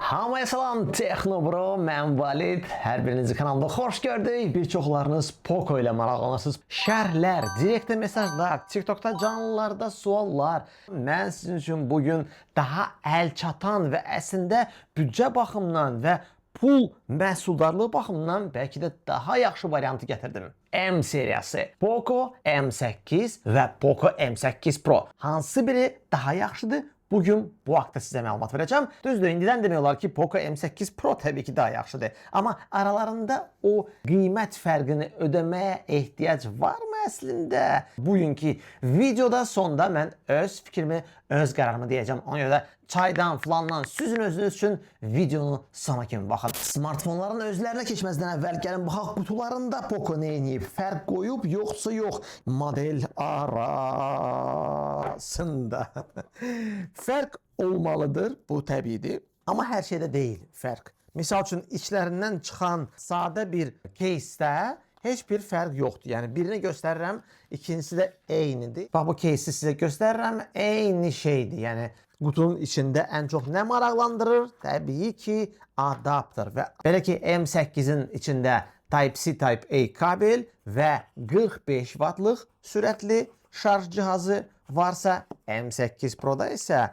Hamıya salam, Texnobro, mən Valid. Hər birinizi kanalımda xoş gördük. Bir çoxlarınız Poco ilə maraqlanırsınız. Şərhlər, direktə mesajlar, TikTokda canlılarda suallar. Mən sizin üçün bugün daha əl çatan və əslində büdcə baxımından və pul məhsuldarlığı baxımından bəlkə də daha yaxşı variantı gətirdim. M seriyası, Poco M8 və Poco M8 Pro. Hansı biri daha yaxşıdır? Bugün bu haqda sizə məlumat verəcəm. Düzdür, indidən demək olar ki, Poco M8 Pro təbii ki daha yaxşıdır. Amma aralarında o qiymət fərqini ödəməyə ehtiyac varmı əslində? Bugünkü videoda sonda mən öz fikrimi, öz qərarımı deyəcəm. Ona görə də çaydan, filandan sizin özünüz üçün videonu sona kimi baxın. Smartfonların özlərinə keçməzdən əvvəl gəlin baxaq qutularında Poco nə edib? Fərq qoyub yoxsa yox? Model arasında. Fərq olmalıdır, bu təbiidir. Amma hər şeydə deyil fərq. Misal üçün içlərindən çıxan sadə bir кейsdə heç bir fərq yoxdur. Yəni birini göstərirəm, ikincisi də eynidir. Bax bu кейsi sizə göstərirəm, eyni şeydir. Yəni qutunun içində ən çox nə maraqlandırır? Təbii ki, adapter və belə ki M8-in içində Type-C, Type-A kabel və 45 Watt-lıq sürətli şarj cihazı varsa, M8 Pro-da isə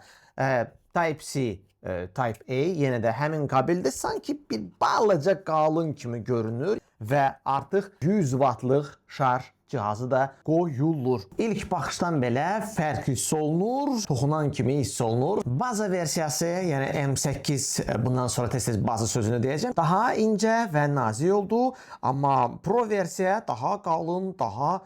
Type-C, Type-A yenə də həmin kabeldə sanki bir balaca qalın kimi görünür və artıq 100 Watt-lıq şarj cihazı da qoyulur. İlk baxışdan belə fərq hiss olunur, toxunan kimi hiss olunur. Baza versiyası, yəni M8, bundan sonra tez-tez baza sözünü deyəcəm, daha incə və nazik oldu, amma Pro versiya daha qalın, daha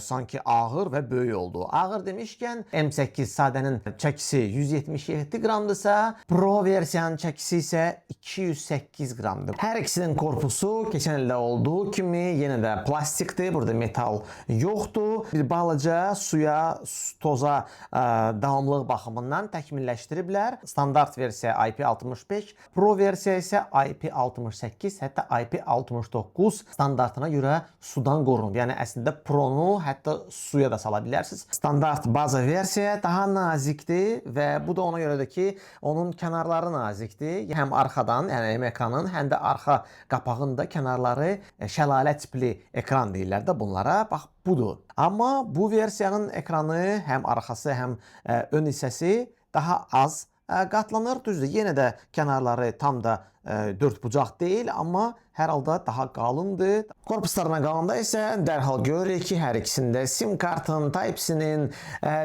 sanki ağır və böyük oldu. Ağır demişkən M8 sadənin çəkisi 177 qramdırsa, Pro versiyanın çəkisi isə 208 qramdır. Hər ikisinin korpusu keçən ildə olduğu kimi yenə də plastikdir, burada metal yoxdur. Bir balaca suya, toza davamlılıq baxımından təkmilləşdiriblər. Standart versiya IP65, Pro versiya isə IP68, hətta IP69 standartına görə sudan qorunub. Yəni əslində Pro-nu hətta suya da sala bilərsiniz. Standart baza versiya daha nazikdir və bu da ona görədir ki, onun kənarları nazikdir. Həm arxadan, yəni ekranın, həm də arxa qapağın da kənarları şəlalə tipli ekran deyirlər də bunlara. Bax, budur. Amma bu versiyanın ekranı həm arxası, həm ön hissəsi daha az qatlanır. Düzdür, yenə də kənarları tam da dörd bucaq deyil, amma hər halda daha qalındır. Korpuslarına qalanda isə dərhal görürük ki, hər ikisində sim kartın, Type-C-nin,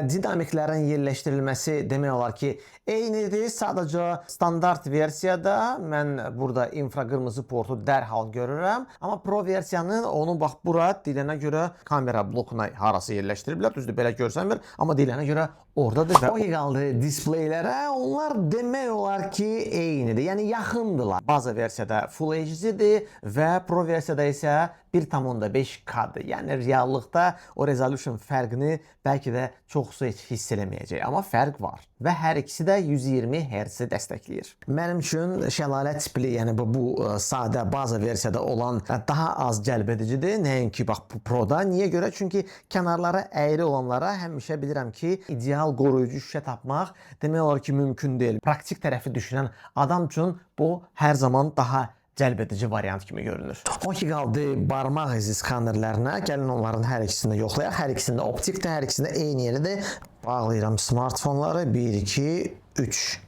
dinamiklərin yerləşdirilməsi demək olar ki, eynidir. Sadəcə standart versiyada mən burada infraqırmızı portu dərhal görürəm. Amma Pro versiyanın onu bax bura deyilənə görə kamera blokuna harası yerləşdiriblər. Düzdür, belə görsənmir, amma deyilənə görə oradadır. Və o ki qaldı displeylərə, onlar demək olar ki, eynidir. Yəni yaxındırlar. Baza versiyada Full HD-dir və Pro versiyada isə 1.5K-dır. Yəni reallıqda o resolution fərqini bəlkə də çoxsu heç hiss eləməyəcək. Amma fərq var. Və hər ikisi də 120 Hz dəstəkləyir. Mənim üçün şəlalə tipli, yəni bu sadə baza versiyada olan daha az cəlb edicidir. Nəinki bax bu Pro-da. Niyə görə? Çünki kənarları əyri olanlara həmişə bilirəm ki, ideal qoruyucu şüşə tapmaq demək olar ki, mümkün deyil. Praktik tərəfi düşünən adam üçün bu hər zaman daha cəlb edici variant kimi görünür. O ki qaldı barmaq izi skanerlərinə. Gəlin onların hər ikisini yoxlayaq. Hər ikisində optikdir, hər ikisində eyni yeridir. Bağlayıram smartfonları. 1, 2, 3.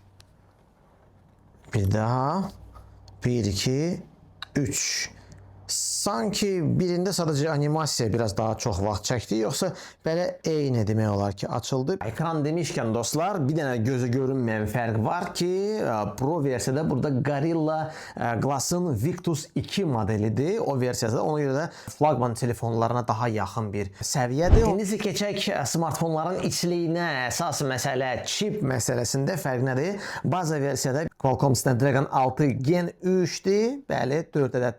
Bir daha. 1, 2, 3. Sanki birində sadəcə animasiya biraz daha çox vaxt çəkdi, yoxsa belə eyni demək olar ki, açıldı. Ekran demişkən dostlar, bir dənə gözə görünməyən fərq var ki, Pro versiyada burada Gorilla Glass-ın Victus 2 modelidir. O versiyada ona görə də flagman telefonlarına daha yaxın bir səviyyədir. İndi keçək smartfonların içliyinə. Əsas məsələ çip məsələsində fərq nədir? Baza versiyada Qualcomm Snapdragon 6 Gen 3-dir. Bəli, 4 ədəd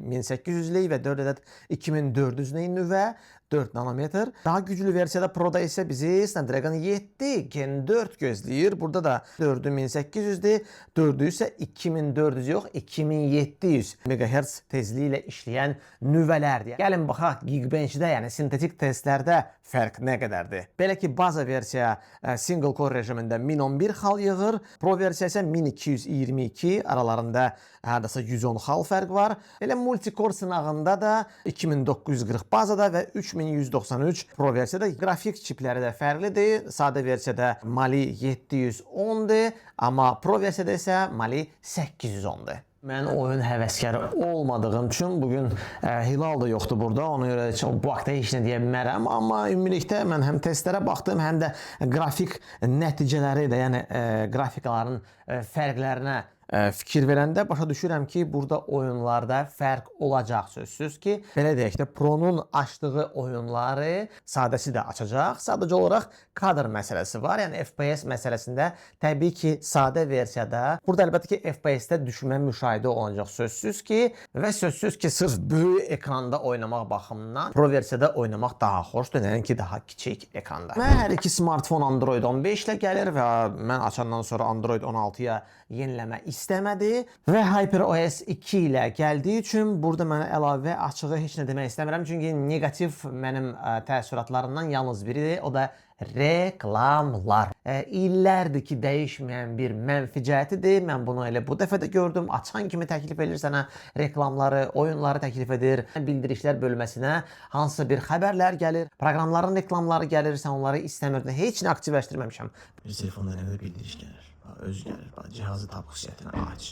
1800-lik və 4 ədəd 2400-lik nüvə. 4 nanometr. Daha güclü versiyada Pro'da isə bizi Snapdragon 7 Gen 4 gözləyir. Burada da 4'ü 1800'dür. 4'ü isə 2400 yox, 2700 MHz tezliyi ilə işləyən nüvələrdir. Gəlin baxaq Geekbench-də, yəni sintetik testlərdə fərq nə qədərdir? Belə ki, baza versiya single core rejimində 1011 xal yığır, Pro versiya isə 1222, aralarında hardasa 110 xal fərq var. Elə multicore sınağında da 2940 bazada və 3193 Pro versiyada qrafik çipləri də fərqlidir. Sadə versiyada Mali 710'dur, amma Pro versiyada isə Mali 810'dur. Mən oyun həvəskarı olmadığım üçün bugün Hilal da yoxdur burada. Ona görə bu haqda heç nə deyə bilmərəm. Amma ümumilikdə mən həm testlərə baxdım, həm də qrafik nəticələri də, yəni qrafikaların fərqlərinə fikir verəndə başa düşürəm ki, burada oyunlarda fərq olacaq sözsüz ki. Belə deyək də, Pro'nun açdığı oyunları sadəsi də açacaq. Sadəcə olaraq kadr məsələsi var. Yəni FPS məsələsində təbii ki, sadə versiyada burada əlbəttə ki, FPS-də düşmə müşahidə olunacaq sözsüz ki, və sözsüz ki, sırf böyük ekranda oynamaq baxımından Pro versiyada oynamaq daha xoşdur, nəinki daha kiçik ekranda. Və hər iki smartfon Android 15 ilə gəlir və mən açandan sonra Android 16-ya yeniləmə istəmədi və HyperOS 2 ilə gəldiyi üçün burada mənə əlavə açığı heç nə demək istəmirəm. Çünki negativ mənim təəssüratlarımdan yalnız biridir, o da reklamlar. İllərdir ki, dəyişməyən bir mənfi cəhətidir. Mən bunu elə bu dəfə də gördüm. Açan kimi təklif edir sənə reklamları, oyunları təklif edir. Bildirişlər bölməsinə hansısa bir xəbərlər gəlir, proqramların reklamları gəlir, sən onları istəmirdin. Heç nə aktivləşdirməmişəm. Bir telefonda nə qədər bildiriş gəlir. Öz gəlir, cihazı tab xüsusiyyətini aç.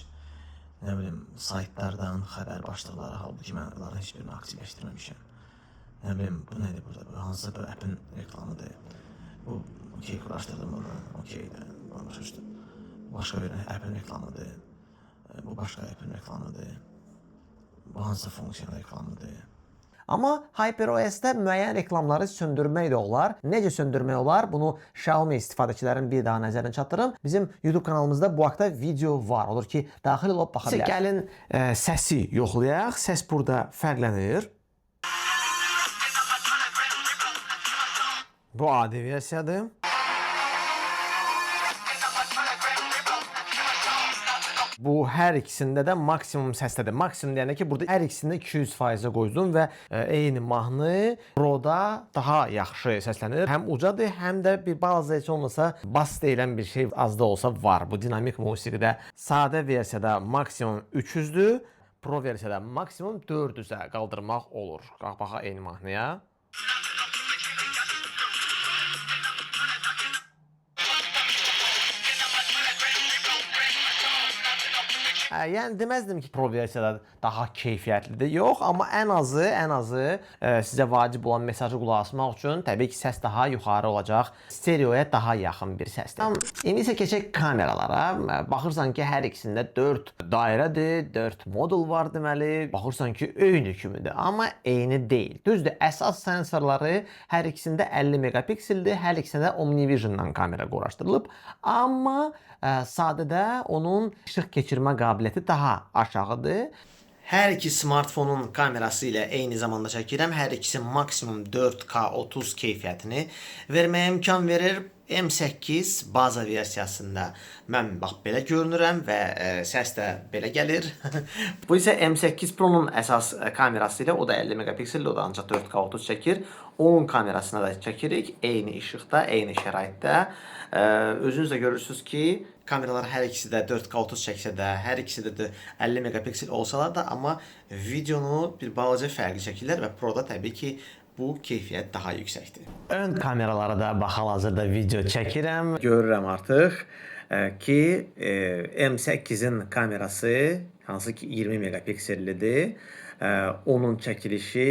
Nə bilim, saytlardan xəbər başlıqları, halbuki mən onların heç birini aktivləşdirməmişəm. Nə bilim, bu nədir burada? Bu hansısa bir app'in reklamıdır. Bu okey, quraşdırdım bunu, okeydir, başa düşdüm. Başqa bir app'in reklamıdır. Bu başqa app'in reklamıdır. Bu hansısa funksiyon reklamıdır. Amma HyperOS-də müəyyən reklamları söndürmək də olar. Necə söndürmək olar? Bunu Xiaomi istifadəçilərin bir daha nəzərinə çatdırım. Bizim YouTube kanalımızda bu haqda video var. Olur ki, daxil olub baxa bilərsiniz. Gəlin səsi yoxlayaq. Səs burada fərqlənir. Bu adi versiyadır. Bu hər ikisində də maksimum səsdədir. Maksimum deyəndə ki, burada hər ikisində 200%-ə qoydum və eyni mahnı Pro-da daha yaxşı səslənir. Həm ucadır, həm də bir balaca heç olmasa bas deyilən bir şey az da olsa var. Bu dinamik musiqidə sadə versiyada maksimum 300-dür, Pro versiyada maksimum 400-ə qaldırmaq olur. Baxa eyni mahnıya. Yəni deməzdim ki, Pro versiyada daha keyfiyyətlidir. Yox, amma ən azı sizə vacib olan mesajı qulaq asmaq üçün təbii ki, səs daha yuxarı olacaq. Stereoya daha yaxın bir səsdir. İndi isə keçək kameralara. Baxırsan ki, hər ikisində 4 dairədir, 4 modul var deməli. Baxırsan ki, eyni kimidir, amma eyni deyil. Düzdür, əsas sensorları hər ikisində 50 megapikseldir, hər ikisində Omnivision-dan kamera quraşdırılıb. Amma sadədə onun işıq keçirmə qabiliyyəti daha aşağıdır. Hər iki smartfonun kamerası ilə eyni zamanda çəkirəm. Hər ikisi maksimum 4K 30 keyfiyyətini verməyə imkan verir. M8 baza versiyasında mən bax belə görünürəm və səs də belə gəlir. Bu isə M8 Pro-nun əsas kamerası ilə, o da 50 megapikseldir, o da ancaq 4K 30 çəkir. Onun kamerasına da çəkirik, eyni işıqda, eyni şəraitdə. Özünüz də görürsünüz ki, kameralar hər ikisi də 4K 30 çəksə də, hər ikisi də 50 megapiksel olsalar da, amma videonu bir balaca fərqli çəkirlər və Pro-da təbii ki, bu keyfiyyət daha yüksəkdir. Ön kameralara da hal-hazırda video çəkirəm. Görürəm artıq ki, M8-in kamerası, hansı ki 20 megapiksellidir, onun çəkilişi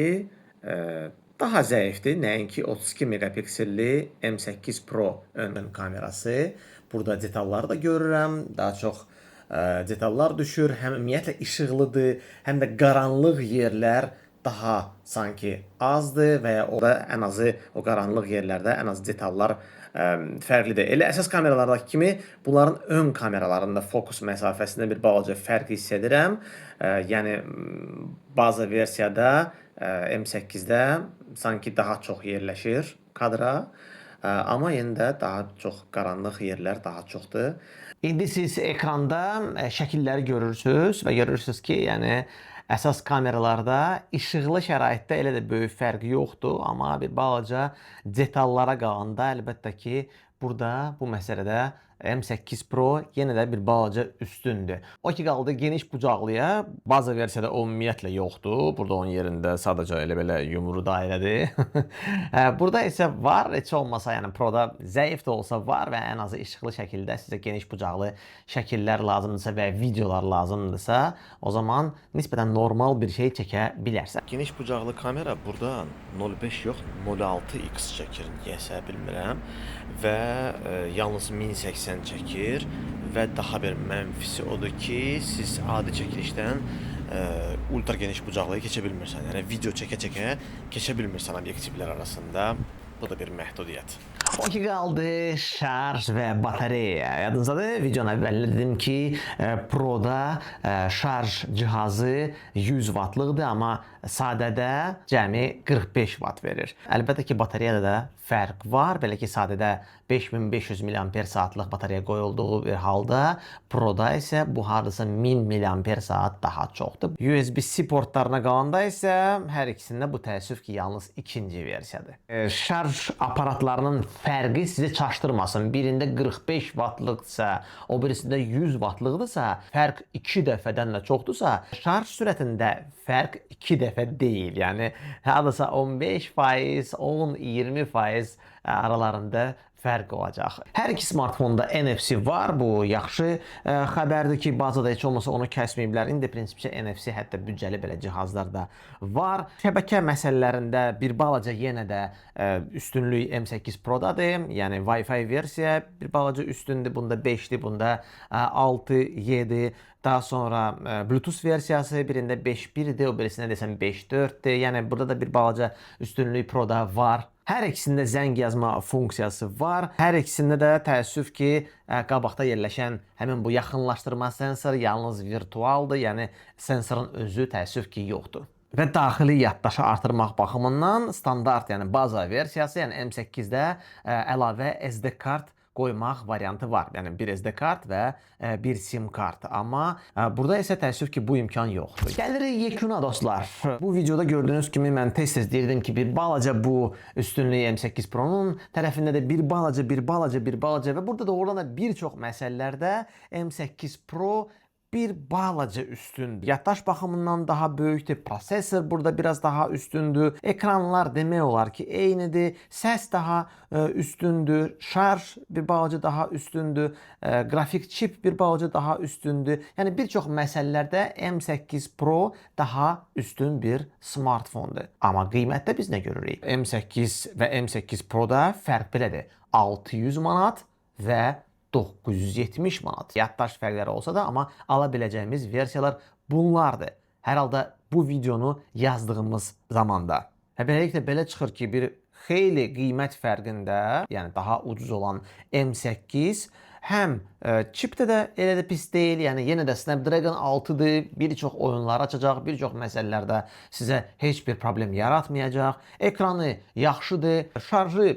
daha zəifdir. Nəinki 32 megapikselli M8 Pro ön kamerası. Burada detalları da görürəm. Daha çox detallar düşür. Həm ümumiyyətlə işıqlıdır, həm də qaranlıq yerlər daha sanki azdır və ya orada ən azı o qaranlıq yerlərdə ən az detallar fərqlidir. Elə əsas kameralardakı kimi bunların ön kameralarında fokus məsafəsində bir balaca fərq hiss edirəm. Yəni baza versiyada M8-də sanki daha çox yerləşir kadra. Amma yenə də daha çox qaranlıq yerlər daha çoxdur. İndi siz ekranda şəkilləri görürsüz və görürsüz ki, yəni əsas kameralarda işıqlı şəraitdə elə də böyük fərq yoxdur, amma bir balaca detallara qalanda əlbəttə ki, burada bu məsələdə M8 Pro yenə də bir balaca üstündür. O ki qaldı geniş bucaqlıya, baza versiyada o ümumiyyətlə yoxdur. Burada onun yerində sadəcə elə belə yumru dairədir. Burada isə var, heç olmasa, yəni Proda zəif də olsa var və ən azı işıqlı şəkildə sizə geniş bucaqlı şəkillər lazımdırsa və videolar lazımdırsa, o zaman nisbətən normal bir şey çəkə bilərsən. Geniş bucaqlı kamera burada 0.5 yox, 0.6x çəkir, niyəsə bilmirəm və yalnız 1080 çəkir və daha bir mənfisi odur ki, siz adi çəkilişdən ultra geniş bucaqlıya keçə bilmirsən. Yəni video çəkə-çəkə keçə bilmirsən obyektivlər arasında. Bu da bir məhdudiyyət. O ki qaldı şarj və batareya. Yadınızdadır, videonun əvvəlində dedim ki, Proda şarj cihazı 100 wattlıqdır, amma sadədə cəmi 45 watt verir. Əlbəttə ki, batareyada da fərq var. Belə ki, sadədə 5500 mAh-lıq batareya qoyulduğu bir halda, Proda isə bu hardasa 1000 mAh daha çoxdur. USB-C portlarına qalanda isə hər ikisində bu təəssüf ki, yalnız ikinci versiyadır. Şarj aparatlarının fərqi sizi çaşdırmasın. Birində 45 wattlıqdırsa, o birisində 100 wattlıqdırsa, fərq 2 dəfədən də çoxdursa, şarj sürətində fərq 2 dəfə deyil. Yəni, hardasa 15%, 10-20% aralarında fərq olacaq. Hər iki smartfonda NFC var. Bu yaxşı xəbərdir ki, bazada heç olmasa onu kəsməyiblər. İndi prinsipcə NFC hətta büdcəli belə cihazlarda var. Şəbəkə məsələlərində bir balaca yenə də üstünlük M8 Pro'dadır. Yəni Wi-Fi versiya bir balaca üstündür. Bunda 5'dir, bunda 6, 7. Daha sonra Bluetooth versiyası birində 5.1'dir, o birisində desəm 5.4'dir. Yəni burada da bir balaca üstünlük Pro'da var. Hər ikisində zəng yazma funksiyası var. Hər ikisində də təəssüf ki, qabaqda yerləşən həmin bu yaxınlaşdırma sensoru yalnız virtualdır. Yəni sensorun özü təəssüf ki, yoxdur. Və daxili yaddaşı artırmaq baxımından standart, yəni baza versiyası, yəni M8-də əlavə SD kart qoymaq variantı var. Yəni bir SD kart və bir SIM kart. Amma burada isə təəssüf ki, bu imkan yoxdur. Gəlirik yekuna dostlar. Bu videoda gördüyünüz kimi mən tez-tez deyirdim ki, bir balaca bu üstünlük M8 Pro'nun tərəfində də bir balaca və burada doğrudan da bir çox məsələlərdə M8 Pro bir balaca üstündür. Yaddaş baxımından daha böyükdür. Prosesor burada biraz daha üstündür. Ekranlar demək olar ki, eynidir. Səs daha üstündür. Şarj bir balaca daha üstündür. Qrafik çip bir balaca daha üstündür. Yəni bir çox məsələlərdə M8 Pro daha üstün bir smartfondur. Amma qiymətdə biz nə görürük? M8 və M8 Pro'da fərq belədir. 600 manat və 970 manat. Yaddaş fərqləri olsa da, amma ala biləcəyimiz versiyalar bunlardır. Hər halda bu videonu yazdığımız zamanda. Və beləliklə belə çıxır ki, bir xeyli qiymət fərqində, yəni daha ucuz olan M8 həm çipdə də elə də pis deyil, yəni yenə də Snapdragon 6-dır, bir çox oyunlar açacaq, bir çox məsələlərdə sizə heç bir problem yaratmayacaq. Ekranı yaxşıdır, şarjı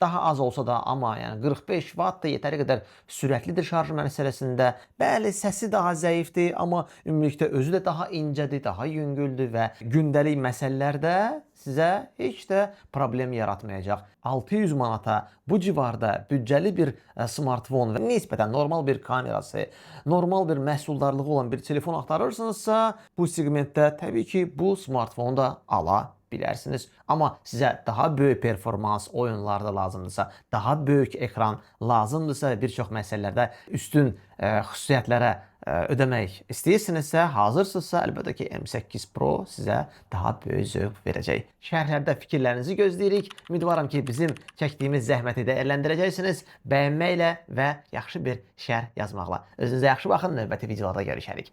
daha az olsa da, amma yəni 45 watt da yetəri qədər sürətlidir şarj məsələsində. Bəli, səsi daha zəifdir, amma ümumilikdə özü də daha incədir, daha yüngüldür və gündəlik məsələlərdə sizə heç də problem yaratmayacaq. 600 manata bu civarda büdcəli bir smartfon və nisbətən normal bir kamerası, normal bir məhsuldarlığı olan bir telefon axtarırsınızsa, bu segmentdə təbii ki, bu smartfonu da ala bilərsiniz. Amma sizə daha böyük performans oyunlarda lazımdırsa, daha böyük ekran lazımdırsa, bir çox məsələlərdə üstün xüsusiyyətlərə ödəmək istəyirsinizsə, hazırsınızsa, əlbəttə ki, M8 Pro sizə daha böyük zövq verəcək. Şərhlərdə fikirlərinizi gözləyirik. Ümidvaram ki, bizim çəkdiyimiz zəhməti dəyərləndirəcəksiniz. Bəyənməklə və yaxşı bir şərh yazmaqla. Özünüzə yaxşı baxın, növbəti videolarda görüşərik.